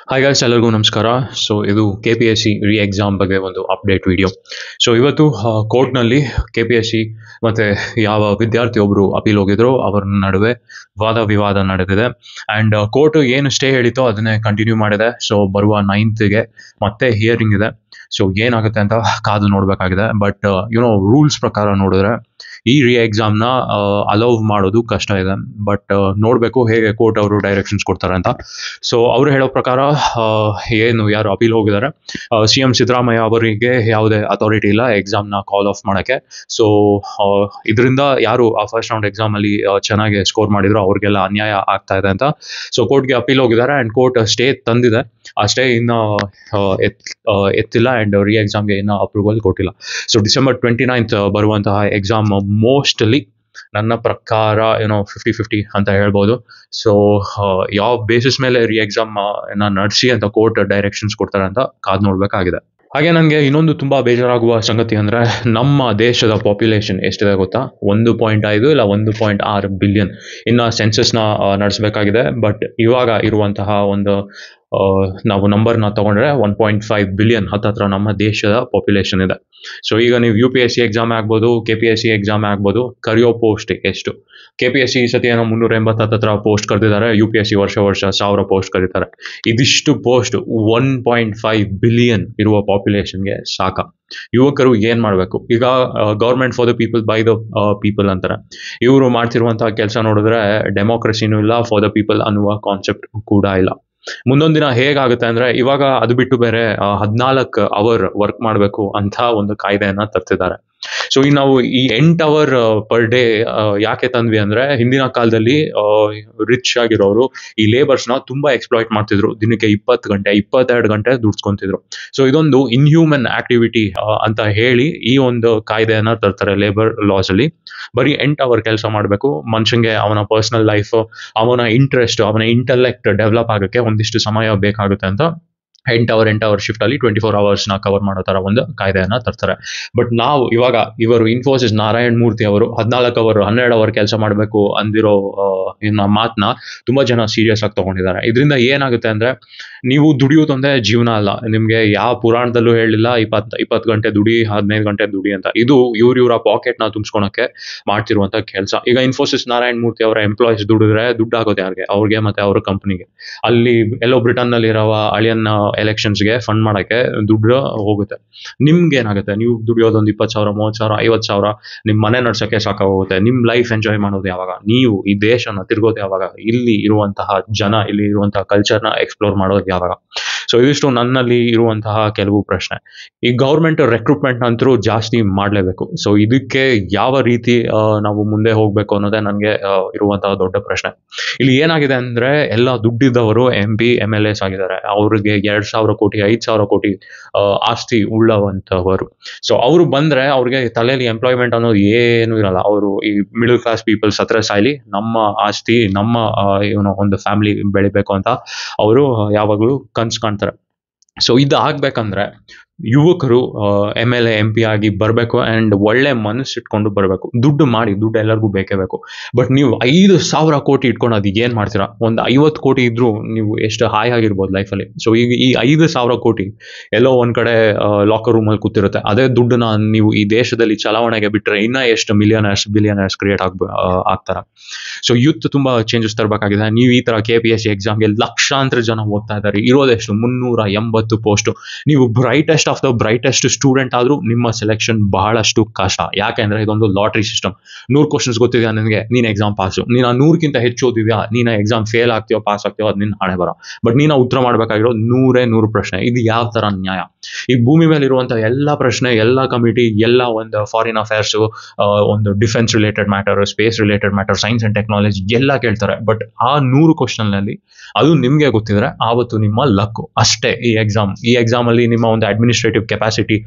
Hi guys, ಎಲ್ಲರಿಗೂ ನಮಸ್ಕಾರ. So ಇದು ಕೆ ಪಿ ಎಸ್ ಸಿ ರೀ ಎಕ್ಸಾಮ್ ಬಗ್ಗೆ ಒಂದು ಅಪ್ಡೇಟ್ ವಿಡಿಯೋ. ಸೊ ಇವತ್ತು ಕೋರ್ಟ್ನಲ್ಲಿ ಕೆ ಪಿ ಎಸ್ ಸಿ ಮತ್ತು ಯಾವ ವಿದ್ಯಾರ್ಥಿಯೊಬ್ಬರು ಅಪೀಲ್ ಹೋಗಿದ್ರು ಅವರ ನಡುವೆ ವಾದ ವಿವಾದ ನಡೆದಿದೆ. ಆ್ಯಂಡ್ ಕೋರ್ಟ್ ಏನು ಸ್ಟೇ ಹೇಳಿತೋ ಅದನ್ನೇ ಕಂಟಿನ್ಯೂ ಮಾಡಿದೆ. ಸೊ ಬರುವ 9th ಮತ್ತೆ ಹಿಯರಿಂಗ್ ಇದೆ. ಸೊ ಏನಾಗುತ್ತೆ ಅಂತ ಕಾದು ನೋಡಬೇಕಾಗಿದೆ. ಬಟ್ ರೂಲ್ಸ್ ಪ್ರಕಾರ ನೋಡಿದ್ರೆ ಈ ರೀ ಎಕ್ಸಾಮ್ನ ಅಲೌ ಮಾಡೋದು ಕಷ್ಟ ಇದೆ. ಬಟ್ ನೋಡಬೇಕು ಹೇಗೆ ಕೋರ್ಟ್ ಅವರು ಡೈರೆಕ್ಷನ್ಸ್ ಕೊಡ್ತಾರೆ ಅಂತ. ಸೊ ಅವರು ಹೇಳೋ ಪ್ರಕಾರ ಏನು ಯಾರು ಅಪೀಲ್ ಹೋಗಿದ್ದಾರೆ, ಸಿ ಎಂ ಸಿದ್ದರಾಮಯ್ಯ ಅವರಿಗೆ ಯಾವುದೇ ಅಥಾರಿಟಿ ಇಲ್ಲ ಎಕ್ಸಾಮ್ನ ಕಾಲ್ ಆಫ್ ಮಾಡೋಕ್ಕೆ. ಸೊ ಇದರಿಂದ ಯಾರು ಆ ಫಸ್ಟ್ ರೌಂಡ್ ಎಕ್ಸಾಮಲ್ಲಿ ಚೆನ್ನಾಗಿ ಸ್ಕೋರ್ ಮಾಡಿದ್ರು ಅವ್ರಿಗೆಲ್ಲ ಅನ್ಯಾಯ ಆಗ್ತಾ ಇದೆ ಅಂತ ಸೊ ಕೋರ್ಟ್ಗೆ ಅಪೀಲ್ ಹೋಗಿದ್ದಾರೆ. ಆ್ಯಂಡ್ ಕೋರ್ಟ್ ಸ್ಟೇ ತಂದಿದೆ. ಆ ಸ್ಟೇ ಇನ್ನು ಎತ್ತಿಲ್ಲ. ಆ್ಯಂಡ್ ರೀ ಎಕ್ಸಾಮ್ಗೆ ಇನ್ನೂ ಅಪ್ರೂವಲ್ ಕೊಟ್ಟಿಲ್ಲ. ಸೊ ಡಿಸೆಂಬರ್ 29 ಬರುವಂತಹ ಎಕ್ಸಾಮ್ ಮೋಸ್ಟ್ಲಿ ನನ್ನ ಪ್ರಕಾರ 50-50 ಅಂತ ಹೇಳ್ಬೋದು. ಸೊ ಯಾವ ಬೇಸಿಸ್ ಮೇಲೆ ರೀ ಎಕ್ಸಾಮ್ ನಡೆಸಿ ಅಂತ ಕೋರ್ಟ್ ಡೈರೆಕ್ಷನ್ಸ್ ಕೊಡ್ತಾರೆ ಅಂತ ಕಾದು ನೋಡಬೇಕಾಗಿದೆ. ಹಾಗೆ ನನಗೆ ಇನ್ನೊಂದು ತುಂಬ ಬೇಜಾರಾಗುವ ಸಂಗತಿ ಅಂದರೆ ನಮ್ಮ ದೇಶದ ಪಾಪ್ಯುಲೇಷನ್ ಎಷ್ಟಿದೆ ಗೊತ್ತಾ? 1.5 ಇಲ್ಲ 1.6 ಬಿಲಿಯನ್. ಇನ್ನು ಸೆನ್ಸಸ್ನ ನಡೆಸಬೇಕಾಗಿದೆ. ಬಟ್ ಇವಾಗ ಇರುವಂತಹ ಒಂದು ನಾವು ನಂಬರ್ನ ತಗೊಂಡ್ರೆ 1.5 ಬಿಲಿಯನ್ ಹತ್ತತ್ರ ನಮ್ಮ ದೇಶದ ಪಾಪ್ಯುಲೇಷನ್ ಇದೆ. ಸೊ ಈಗ ನೀವು U P S C exam ಆಗ್ಬೋದು, K P S C exam ಆಗ್ಬೋದು, ಕರೆಯೋ ಪೋಸ್ಟ್ ಎಷ್ಟು? ಕೆ ಪಿ ಎಸ್ ಸಿ ಈ ಸತಿ 380 ಹತ್ರ ಪೋಸ್ಟ್ ಕರೆದಿದ್ದಾರೆ. ಯು ಪಿ ಎಸ್ ಸಿ ವರ್ಷ 1000 ಪೋಸ್ಟ್ ಕರೀತಾರೆ. ಇದಿಷ್ಟು ಪೋಸ್ಟ್ 1.5 ಬಿಲಿಯನ್ ಇರುವ ಪಾಪ್ಯುಲೇಷನ್ಗೆ ಸಾಕ? ಯುವಕರು ಏನ್ ಮಾಡಬೇಕು ಈಗ? Government for the people by the people ಅಂತಾರೆ. ಇವರು ಮಾಡ್ತಿರುವಂತಹ ಕೆಲಸ ನೋಡಿದ್ರೆ ಡೆಮೋಕ್ರಸಿನೂ ಇಲ್ಲ, ಫಾರ್ ದ ಪೀಪಲ್ ಅನ್ನುವ ಕಾನ್ಸೆಪ್ಟ್ ಕೂಡ ಇಲ್ಲ. ಮುಂದೊಂದು ದಿನ ಹೇಗಾಗುತ್ತೆ ಅಂದ್ರೆ, ಇವಾಗ ಅದು ಬಿಟ್ಟು ಬೇರೆ 14 ಅವರ್ ವರ್ಕ್ ಮಾಡಬೇಕು ಅಂತ ಒಂದು ಕಾಯ್ದೆಯನ್ನ ತರ್ತಿದ್ದಾರೆ. ಸೊ ಈ ನಾವು ಈ 8 ಅವರ್ ಪರ್ ಡೇ ಯಾಕೆ ತಂದ್ವಿ ಅಂದ್ರೆ, ಹಿಂದಿನ ಕಾಲದಲ್ಲಿ ರಿಚ್ ಆಗಿರೋರು ಈ ಲೇಬರ್ಸ್ನ ತುಂಬಾ ಎಕ್ಸ್ಪ್ಲಾಯ್ಟ್ ಮಾಡ್ತಿದ್ರು. ದಿನಕ್ಕೆ 20 ಗಂಟೆ 22 ಗಂಟೆ ದುಡ್ಸ್ಕೊಂತಿದ್ರು. ಸೊ ಇದೊಂದು ಇನ್ಹ್ಯೂಮನ್ ಆಕ್ಟಿವಿಟಿ ಅಂತ ಹೇಳಿ ಈ ಒಂದು ಕಾಯ್ದೆಯನ್ನ ತರ್ತಾರೆ ಲೇಬರ್ ಲಾಸ್ ಅಲ್ಲಿ. ಬರೀ 8 ಅವರ್ ಕೆಲಸ ಮಾಡಬೇಕು. ಮನುಷ್ಯಂಗೆ ಅವನ ಪರ್ಸನಲ್ ಲೈಫ್, ಅವನ ಇಂಟ್ರೆಸ್ಟ್, ಅವನ ಇಂಟೆಲೆಕ್ಟ್ ಡೆವಲಪ್ ಆಗೋಕ್ಕೆ ಒಂದಿಷ್ಟು ಸಮಯ ಬೇಕಾಗುತ್ತೆ ಅಂತ 8 ಅವರ್ ಶಿಫ್ಟ್ ಅಲ್ಲಿ 24 ಅವರ್ಸ್ನ ಕವರ್ ಮಾಡೋ ತರ ಒಂದು ಕಾಯ್ದೆಯನ್ನ ತರ್ತಾರೆ. ಬಟ್ ನಾವು ಇವಾಗ ಇವರು ಇನ್ಫೋಸಿಸ್ ನಾರಾಯಣ್ ಮೂರ್ತಿ ಅವರು 14 ಅವರ್ 12 ಅವರ್ ಕೆಲಸ ಮಾಡಬೇಕು ಅಂದಿರೋ ಮಾತನ್ನ ತುಂಬಾ ಜನ ಸೀರಿಯಸ್ ಆಗಿ ತಗೊಂಡಿದ್ದಾರೆ. ಇದರಿಂದ ಏನಾಗುತ್ತೆ ಅಂದ್ರೆ, ನೀವು ದುಡಿಯೋದೊಂದೇ ಜೀವನ ಅಲ್ಲ. ನಿಮ್ಗೆ ಯಾವ ಪುರಾಣದಲ್ಲೂ ಹೇಳಿಲ್ಲ 20 ಗಂಟೆ ದುಡಿ, 15 ಗಂಟೆ ದುಡಿ ಅಂತ. ಇದು ಇವರ ಪಾಕೆಟ್ನ ತುಂಬಿಸ್ಕೊಳಕ್ಕೆ ಮಾಡ್ತಿರುವಂತ ಕೆಲಸ. ಈಗ ಇನ್ಫೋಸಿಸ್ ನಾರಾಯಣ್ ಮೂರ್ತಿ ಅವರ ಎಂಪ್ಲಾಯೀಸ್ ದುಡಿದ್ರೆ ದುಡ್ಡು ಆಗೋದು ಯಾರಿಗೆ? ಅವ್ರಿಗೆ ಮತ್ತೆ ಅವ್ರ ಕಂಪನಿಗೆ. ಅಲ್ಲಿ ಎಲ್ಲೋ ಬ್ರಿಟನ್ ನಲ್ಲಿ ಇರೋ ಅಳಿಯನ್ನ ಎಲೆಕ್ಷನ್ಸ್ಗೆ ಫಂಡ್ ಮಾಡಕ್ಕೆ ದುಡ್ಡು ಹೋಗುತ್ತೆ. ನಿಮ್ಗೆ ಏನಾಗುತ್ತೆ? ನೀವು ದುಡಿಯೋದೊಂದು 20,000, 30,000, 50,000 ನಿಮ್ಮ ಮನೆ ನಡ್ಸೋಕ್ಕೆ ಸಾಕಾಗೋಗುತ್ತೆ. ನಿಮ್ ಲೈಫ್ ಎಂಜಾಯ್ ಮಾಡೋದು ಯಾವಾಗ? ನೀವು ಈ ದೇಶನ ತಿರ್ಗೋದು ಯಾವಾಗ? ಇಲ್ಲಿ ಇರುವಂತಹ ಜನ, ಇಲ್ಲಿ ಇರುವಂತಹ ಕಲ್ಚರ್ನ ಎಕ್ಸ್ಪ್ಲೋರ್ ಮಾಡೋದು ಯಾವಾಗ? ಸೊ ಇದಿಷ್ಟು ನನ್ನಲ್ಲಿ ಇರುವಂತಹ ಕೆಲವು ಪ್ರಶ್ನೆ. ಈ ಗೌರ್ಮೆಂಟ್ ರೆಕ್ರೂಟ್ಮೆಂಟ್ ಅಂತೂ ಜಾಸ್ತಿ ಮಾಡಲೇಬೇಕು. ಸೊ ಇದಕ್ಕೆ ಯಾವ ರೀತಿ ನಾವು ಮುಂದೆ ಹೋಗ್ಬೇಕು ಅನ್ನೋದೇ ನನಗೆ ಇರುವಂತಹ ದೊಡ್ಡ ಪ್ರಶ್ನೆ. ಇಲ್ಲಿ ಏನಾಗಿದೆ ಅಂದ್ರೆ, ಎಲ್ಲ ದುಡ್ಡಿದ್ದವರು MP MLS ಆಗಿದ್ದಾರೆ. ಅವ್ರಿಗೆ 2,000 ಕೋಟಿ 5,000 ಕೋಟಿ ಆಸ್ತಿ ಉಳ್ಳವಂತವರು. ಸೊ ಅವರು ಬಂದ್ರೆ ಅವ್ರಿಗೆ ತಲೆಯಲ್ಲಿ ಎಂಪ್ಲಾಯ್ಮೆಂಟ್ ಅನ್ನೋದು ಏನು ಇರಲ್ಲ. ಅವರು ಈ ಮಿಡಲ್ ಕ್ಲಾಸ್ ಪೀಪಲ್ಸ್ ಹತ್ರ ಸಾಯ್ಲಿ, ನಮ್ಮ ಆಸ್ತಿ, ನಮ್ಮ ಒಂದು ಫ್ಯಾಮಿಲಿ ಬೆಳಿಬೇಕು ಅಂತ ಅವರು ಯಾವಾಗಲೂ ಕನ್ಸು ಕಾಣ್ತಾರೆ. ಸೊ ಇದು ಆಗ್ಬೇಕಂದ್ರೆ ಯುವಕರು MLA MP ಆಗಿ ಬರಬೇಕು. ಆ್ಯಂಡ್ ಒಳ್ಳೆ ಮನಸ್ಸಿಟ್ಕೊಂಡು ಬರಬೇಕು. ದುಡ್ಡು ಮಾಡಿ, ದುಡ್ಡು ಎಲ್ಲರಿಗೂ ಬೇಕೇ ಬೇಕು. ಬಟ್ ನೀವು 5,000 ಕೋಟಿ ಇಟ್ಕೊಂಡು ಅದು ಏನು ಮಾಡ್ತೀರಾ? ಒಂದು 50 ಕೋಟಿ ಇದ್ರೂ ನೀವು ಎಷ್ಟು ಹಾಯ್ ಆಗಿರ್ಬೋದು ಲೈಫಲ್ಲಿ. ಸೊ ಈಗ ಈ 5,000 ಕೋಟಿ ಎಲ್ಲೋ ಒಂದು ಕಡೆ ಲಾಕರ್ ರೂಮಲ್ಲಿ ಕೂತಿರುತ್ತೆ. ಅದೇ ದುಡ್ಡನ್ನ ನೀವು ಈ ದೇಶದಲ್ಲಿ ಚಲಾವಣೆಗೆ ಬಿಟ್ಟರೆ ಇನ್ನೂ ಎಷ್ಟು ಬಿಲಿಯನರ್ಸ್ ಕ್ರಿಯೇಟ್ ಆಗ್ತಾರೆ. ಸೊ ಯೂತ್ ತುಂಬ ಚೇಂಜಸ್ ತರಬೇಕಾಗಿದೆ. ನೀವು ಈ ಥರ KPSC ಎಕ್ಸಾಮ್ಗೆ ಲಕ್ಷಾಂತರ ಜನ ಓದ್ತಾ ಇದ್ದಾರೆ. ಇರೋದೆಷ್ಟು? 380 ಪೋಸ್ಟು. ನೀವು brightest of the brightest student ಆದರೂ ನಿಮ್ಮ ಸೆಲೆಕ್ಷನ್ ಬಹಳಷ್ಟು ಕಷ್ಟ. ಯಾಕೆಂದ್ರೆ ಇದೊಂದು ಲಾಟ್ರಿ ಸಿಸ್ಟಮ್. 100 ಕ್ವಶನ್ಸ್ ಗೊತ್ತಿದೆಯಾ ನಿನಗೆ? ನೀನು ಎಕ್ಸಾಮ್ ಪಾಸು. ನೀನು 100ಕ್ಕಿಂತ ಹೆಚ್ಚು ಓದಿದ್ಯಾ, ನೀನು ಎಕ್ಸಾಮ್ ಫೇಲ್ ಆಗ್ತೀಯೋ ಪಾಸ್ ಆಗ್ತೀಯೋ ಅದು ನಿನ್ನ ಹಣೆ ಬರ. ಬಟ್ ನೀನು ಉತ್ತರ ಮಾಡಬೇಕಾಗಿರೋ 100 ಪ್ರಶ್ನೆ. ಇದು ಯಾವ ಥರ ನ್ಯಾಯ? ಈ ಭೂಮಿ ಮೇಲೆ ಇರುವಂಥ ಎಲ್ಲ ಪ್ರಶ್ನೆ, ಎಲ್ಲ ಕಮಿಟಿ, ಎಲ್ಲ ಒಂದು ಫಾರಿನ್ ಅಫೇರ್ಸು, ಒಂದು defence related matter, space related matter, science and technology ಎಲ್ಲ ಕೇಳ್ತಾರೆ. ಬಟ್ ಆ 100 ಕ್ವಶನ್ನಲ್ಲಿ ಅದು ನಿಮಗೆ ಗೊತ್ತಿದ್ರೆ ಆವತ್ತು ನಿಮ್ಮ ಲಕ್ಕು ಅಷ್ಟೇ. ಈ ಎಕ್ಸಾಮಲ್ಲಿ ನಿಮ್ಮ ಒಂದು ಅಡ್ಮಿನಿಸ್ಟ್ರೇಟಿವ್ ಕೆಪಾಸಿಟಿ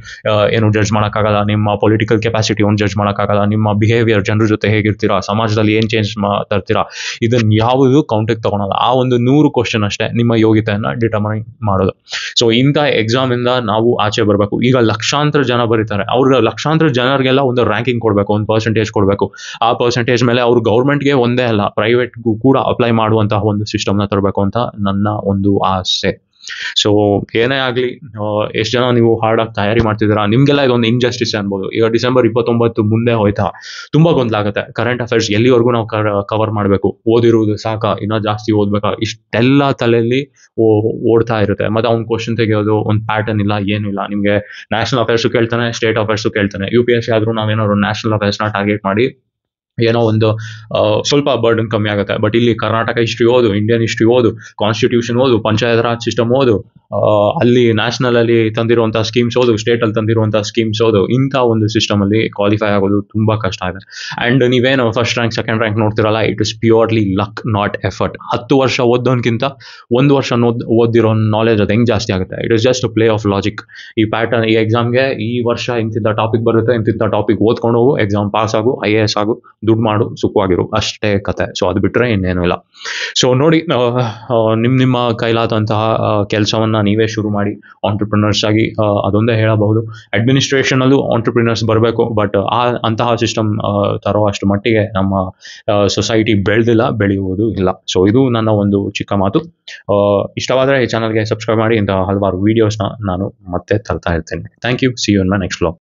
ಏನು ಜಡ್ಜ್ ಮಾಡೋಕ್ಕಾಗಲ್ಲ. ನಿಮ್ಮ ಪೊಲಿಟಿಕಲ್ ಕೆಪಾಸಿಟಿ ಒಂದು ಜಡ್ಜ್ ಮಾಡೋಕ್ಕಾಗಲ್ಲ. ನಿಮ್ಮ ಬಿಹೇವಿಯರ್, ಜನರ ಜೊತೆ ಹೇಗಿರ್ತೀರಾ, ಸಮಾಜದಲ್ಲಿ ಏನು ಚೇಂಜ್ ತರ್ತೀರಾ, ಇದನ್ನು ಯಾವುದು ಕೌಂಟಿಗೆ ತಗೊಳಲ್ಲ. ಆ ಒಂದು 100 ಕ್ವಶನ್ ಅಷ್ಟೇ ನಿಮ್ಮ ಯೋಗ್ಯತೆಯನ್ನು ಡಿಟರ್ಮೈನ್ ಮಾಡೋದು. ಸೊ ಇಂಥ ಎಕ್ಸಾಮಿಂದ ನಾವು ಆಚೆ ಬರಬೇಕು. ಈಗ ಲಕ್ಷಾಂತರ ಜನ ಬರೀತಾರೆ. ಅವ್ರ ಲಕ್ಷಾಂತರ ಜನರಿಗೆಲ್ಲ ಒಂದು ರ್ಯಾಂಕಿಂಗ್ ಕೊಡಬೇಕು, ಒಂದು ಪರ್ಸೆಂಟೇಜ್ ಕೊಡಬೇಕು. ಆ ಪರ್ಸೆಂಟೇಜ್ ಮೇಲೆ ಅವರು ಗೌರ್ಮೆಂಟ್ಗೆ ಒಂದೇ ಅಲ್ಲ ಪ್ರೈವೇಟ್ಗೂ ಕೂಡ ಅಪ್ಲೈ ಮಾಡುವಂತಹ ಒಂದು ಸಿಸ್ಟಮ್ನ ತರಬೇಕು ಅಂತ ನನ್ನ ಒಂದು ಆಸೆ. ಸೊ ಏನೇ ಆಗಲಿ, ಎಷ್ಟು ಜನ ನೀವು ಹಾರ್ಡಾಗಿ ತಯಾರಿ ಮಾಡ್ತಿದ್ದೀರಾ, ನಿಮಗೆಲ್ಲ ಇದೊಂದು ಇಂಜಸ್ಟಿಸ್ ಅನ್ಬೋದು. ಈಗ ಡಿಸೆಂಬರ್ 29 ಮುಂದೆ ಹೋಯ್ತಾ ತುಂಬ ಗೊಂದಲ ಆಗುತ್ತೆ. ಕರೆಂಟ್ ಅಫೇರ್ಸ್ ಎಲ್ಲಿವರೆಗೂ ನಾವು ಕವರ್ ಮಾಡಬೇಕು, ಓದಿರುವುದು ಸಾಕಾ, ಇನ್ನೂ ಜಾಸ್ತಿ ಓದಬೇಕಾ, ಇಷ್ಟೆಲ್ಲ ತಲೆಯಲ್ಲಿ ಓಡ್ತಾ ಇರುತ್ತೆ. ಮತ್ತು ಅವ್ನು ಕ್ವಶನ್ ತೆಗೆಯೋದು ಒಂದು ಪ್ಯಾಟರ್ನ್ ಇಲ್ಲ, ಏನೂ ಇಲ್ಲ. ನಿಮಗೆ ನ್ಯಾಷನಲ್ ಅಫೇರ್ಸು ಕೇಳ್ತಾನೆ, ಸ್ಟೇಟ್ ಅಫೇರ್ಸು ಕೇಳ್ತಾನೆ. UPSC ಆದರೂ ನಾವೇನಾದ್ರು ನ್ಯಾಷನಲ್ ಅಫೇರ್ಸ್ನ ಟಾರ್ಗೆಟ್ ಮಾಡಿ ಏನೋ ಒಂದು ಸ್ವಲ್ಪ ಬರ್ಡನ್ ಕಮ್ಮಿ ಆಗುತ್ತೆ. ಬಟ್ ಇಲ್ಲಿ ಕರ್ನಾಟಕ ಹಿಸ್ಟ್ರಿ ಓದು, ಇಂಡಿಯನ್ ಹಿಸ್ಟ್ರಿ ಓದು, ಕಾನ್ಸ್ಟಿಟ್ಯೂಷನ್ ಓದು, ಪಂಚಾಯತ್ ರಾಜ್ ಸಿಸ್ಟಮ್ ಓದು, ಅಲ್ಲಿ ನ್ಯಾಷನಲಲ್ಲಿ ತಂದಿರುವಂಥ ಸ್ಕೀಮ್ಸ್ ಓದು, ಸ್ಟೇಟಲ್ಲಿ ತಂದಿರುವಂಥ ಸ್ಕೀಮ್ಸ್ ಓದು. ಇಂಥ ಒಂದು ಸಿಸ್ಟಮಲ್ಲಿ ಕ್ವಾಲಿಫೈ ಆಗೋದು ತುಂಬ ಕಷ್ಟ ಇದೆ. ಆ್ಯಂಡ್ ನೀವೇನು ಫಸ್ಟ್ ರ್ಯಾಂಕ್ ಸೆಕೆಂಡ್ ರ್ಯಾಂಕ್ ನೋಡ್ತಿರಲ್ಲ, it is purely luck, not effort. 10 ವರ್ಷ ಓದೋನ್ಕಿಂತ 1 ವರ್ಷ ಓದಿರೋ ನಾಲೆಜ್ ಅದು ಹೆಂಗೆ ಜಾಸ್ತಿ ಆಗುತ್ತೆ? It is just a play of logic. ಈ ಪ್ಯಾಟರ್ನ್, ಈ ಎಕ್ಸಾಮ್ಗೆ ಈ ವರ್ಷ ಇಂತಿಂಥ ಟಾಪಿಕ್ ಬರುತ್ತೆ, ಇಂತಿಂಥ ಟಾಪಿಕ್ ಓದ್ಕೊಂಡು ಹೋಗು, ಎಕ್ಸಾಮ್ ಪಾಸ್ ಆಗು, IAS ಆಗು, ದುಡ್ಡು ಮಾಡು, ಸುಖವಾಗಿರು, ಅಷ್ಟೇ ಕತೆ. ಸೊ ಅದು ಬಿಟ್ಟರೆ ಇನ್ನೇನು ಇಲ್ಲ. ಸೊ ನೋಡಿ, ನಿಮ್ಮ ಕೈಲಾದಂತಹ ಕೆಲಸವನ್ನು ನೀವೇ ಶುರು ಮಾಡಿ ಆಂಟ್ರಪ್ರಿನರ್ಸ್ ಆಗಿ. ಅದೊಂದೇ ಹೇಳಬಹುದು. ಅಡ್ಮಿನಿಸ್ಟ್ರೇಷನಲ್ಲೂ ಆಂಟ್ರಪ್ರಿನರ್ಸ್ ಬರಬೇಕು, ಬಟ್ ಅಂತಹ ಸಿಸ್ಟಮ್ ತರೋ ಅಷ್ಟು ಮಟ್ಟಿಗೆ ನಮ್ಮ ಸೊಸೈಟಿ ಬೆಳೆದಿಲ್ಲ, ಬೆಳೆಯುವುದು ಇಲ್ಲ. ಸೊ ಇದು ನನ್ನ ಒಂದು ಚಿಕ್ಕ ಮಾತು. ಇಷ್ಟವಾದರೆ ಈ ಚಾನಲ್ಗೆ ಸಬ್ಸ್ಕ್ರೈಬ್ ಮಾಡಿ. ಇಂತಹ ಹಲವಾರು ವೀಡಿಯೋಸ್ನ ನಾನು ಮತ್ತೆ ತರ್ತಾ ಇರ್ತೇನೆ. Thank you. See you in my next vlog.